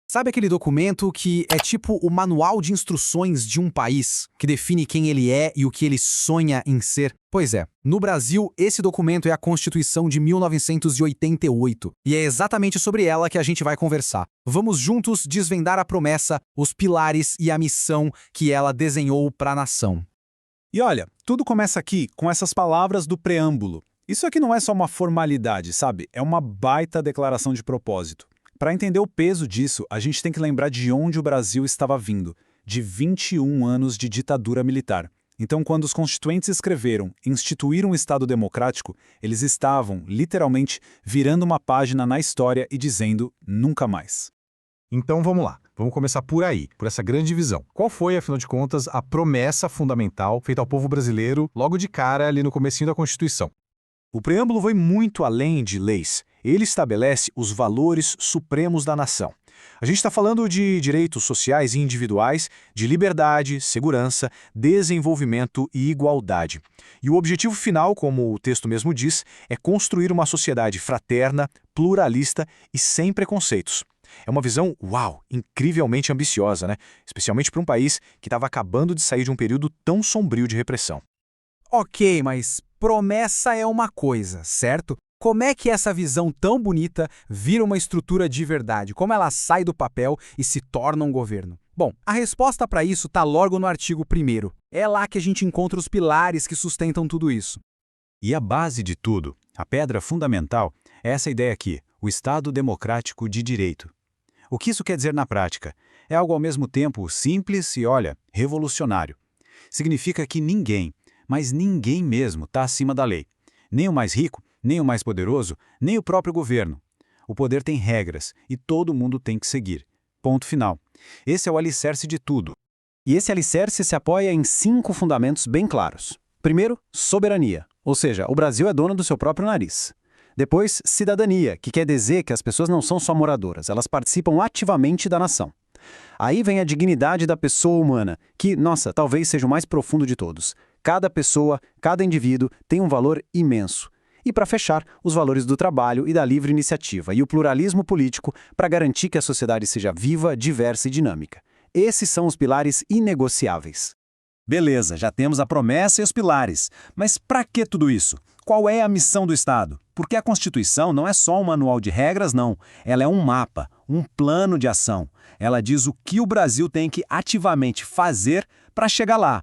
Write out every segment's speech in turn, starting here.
Sabe aquele documento que é tipo o manual de instruções de um país, que define quem ele é e o que ele sonha em ser? Pois é, no Brasil, esse documento é a Constituição de 1988, e é exatamente sobre ela que a gente vai conversar. Vamos juntos desvendar a promessa, os pilares e a missão que ela desenhou para a nação. E olha, tudo começa aqui com essas palavras do preâmbulo. Isso aqui não é só uma formalidade, sabe? É uma baita declaração de propósito. Para entender o peso disso, a gente tem que lembrar de onde o Brasil estava vindo, de 21 anos de ditadura militar. Então, quando os constituintes escreveram instituir um Estado democrático, eles estavam, literalmente, virando uma página na história e dizendo nunca mais. Então vamos lá, vamos começar por aí, por essa grande visão. Qual foi, afinal de contas, a promessa fundamental feita ao povo brasileiro logo de cara ali no comecinho da Constituição? O preâmbulo vai muito além de leis. Ele estabelece os valores supremos da nação. A gente está falando de direitos sociais e individuais, de liberdade, segurança, desenvolvimento e igualdade. E o objetivo final, como o texto mesmo diz, é construir uma sociedade fraterna, pluralista e sem preconceitos. É uma visão, uau, incrivelmente ambiciosa, né? Especialmente para um país que estava acabando de sair de um período tão sombrio de repressão. Ok, mas promessa é uma coisa, certo? Como é que essa visão tão bonita vira uma estrutura de verdade? Como ela sai do papel e se torna um governo? Bom, a resposta para isso está logo no artigo 1º. É lá que a gente encontra os pilares que sustentam tudo isso. E a base de tudo, a pedra fundamental, é essa ideia aqui, o Estado Democrático de Direito. O que isso quer dizer na prática? É algo ao mesmo tempo simples e, olha, revolucionário. Significa que ninguém, mas ninguém mesmo, está acima da lei. Nem o mais rico, nem o mais poderoso, nem o próprio governo. O poder tem regras e todo mundo tem que seguir. Ponto final. Esse é o alicerce de tudo. E esse alicerce se apoia em 5 fundamentos bem claros. Primeiro, soberania, ou seja, o Brasil é dono do seu próprio nariz. Depois, cidadania, que quer dizer que as pessoas não são só moradoras, elas participam ativamente da nação. Aí vem a dignidade da pessoa humana, que, nossa, talvez seja o mais profundo de todos. Cada pessoa, cada indivíduo tem um valor imenso. E para fechar, os valores do trabalho e da livre iniciativa e o pluralismo político para garantir que a sociedade seja viva, diversa e dinâmica. Esses são os pilares inegociáveis. Beleza, já temos a promessa e os pilares. Mas para que tudo isso? Qual é a missão do Estado? Porque a Constituição não é só um manual de regras, não. Ela é um mapa, um plano de ação. Ela diz o que o Brasil tem que ativamente fazer para chegar lá.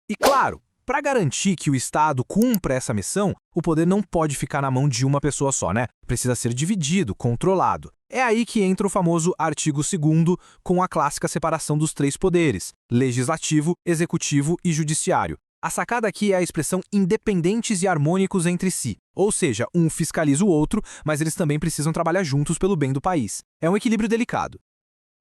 E claro, para garantir que o Estado cumpra essa missão, o poder não pode ficar na mão de uma pessoa só, né? Precisa ser dividido, controlado. É aí que entra o famoso artigo 2º, com a clássica separação dos 3 poderes: legislativo, executivo e judiciário. A sacada aqui é a expressão independentes e harmônicos entre si. Ou seja, um fiscaliza o outro, mas eles também precisam trabalhar juntos pelo bem do país. É um equilíbrio delicado.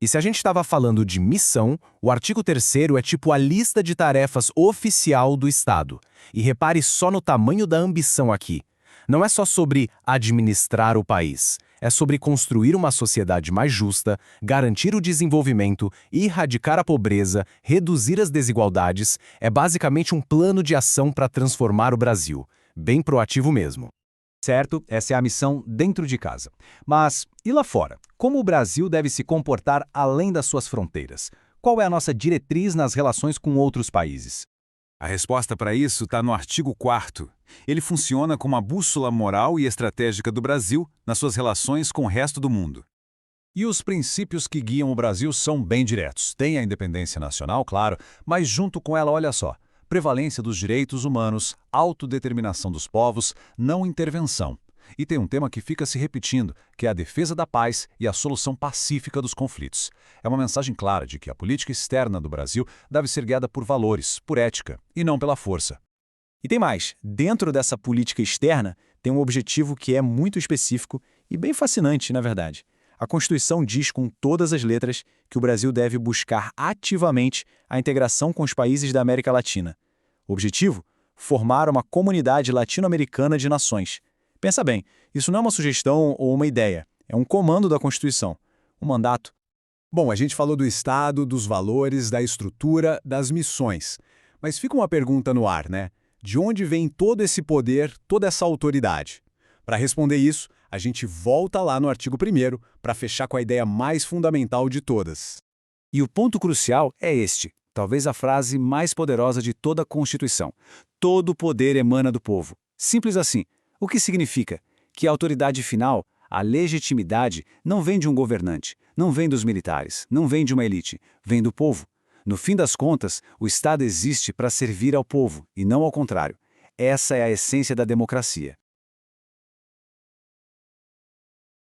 E se a gente estava falando de missão, o artigo 3º é tipo a lista de tarefas oficial do Estado. E repare só no tamanho da ambição aqui. Não é só sobre administrar o país. É sobre construir uma sociedade mais justa, garantir o desenvolvimento, erradicar a pobreza, reduzir as desigualdades. É basicamente um plano de ação para transformar o Brasil. Bem proativo mesmo. Certo, essa é a missão dentro de casa. Mas, e lá fora? Como o Brasil deve se comportar além das suas fronteiras? Qual é a nossa diretriz nas relações com outros países? A resposta para isso está no artigo 4º. Ele funciona como a bússola moral e estratégica do Brasil nas suas relações com o resto do mundo. E os princípios que guiam o Brasil são bem diretos. Tem a independência nacional, claro, mas junto com ela, olha só, prevalência dos direitos humanos, autodeterminação dos povos, não intervenção. E tem um tema que fica se repetindo, que é a defesa da paz e a solução pacífica dos conflitos. É uma mensagem clara de que a política externa do Brasil deve ser guiada por valores, por ética, e não pela força. E tem mais, dentro dessa política externa, tem um objetivo que é muito específico e bem fascinante, na verdade. A Constituição diz com todas as letras que o Brasil deve buscar ativamente a integração com os países da América Latina. O objetivo? Formar uma comunidade latino-americana de nações. Pensa bem, isso não é uma sugestão ou uma ideia, é um comando da Constituição, um mandato. Bom, a gente falou do Estado, dos valores, da estrutura, das missões. Mas fica uma pergunta no ar, né? De onde vem todo esse poder, toda essa autoridade? Para responder isso, a gente volta lá no artigo 1º para fechar com a ideia mais fundamental de todas. E o ponto crucial é este, talvez a frase mais poderosa de toda a Constituição. Todo o poder emana do povo. Simples assim. O que significa? Que a autoridade final, a legitimidade, não vem de um governante, não vem dos militares, não vem de uma elite, vem do povo. No fim das contas, o Estado existe para servir ao povo, e não ao contrário. Essa é a essência da democracia.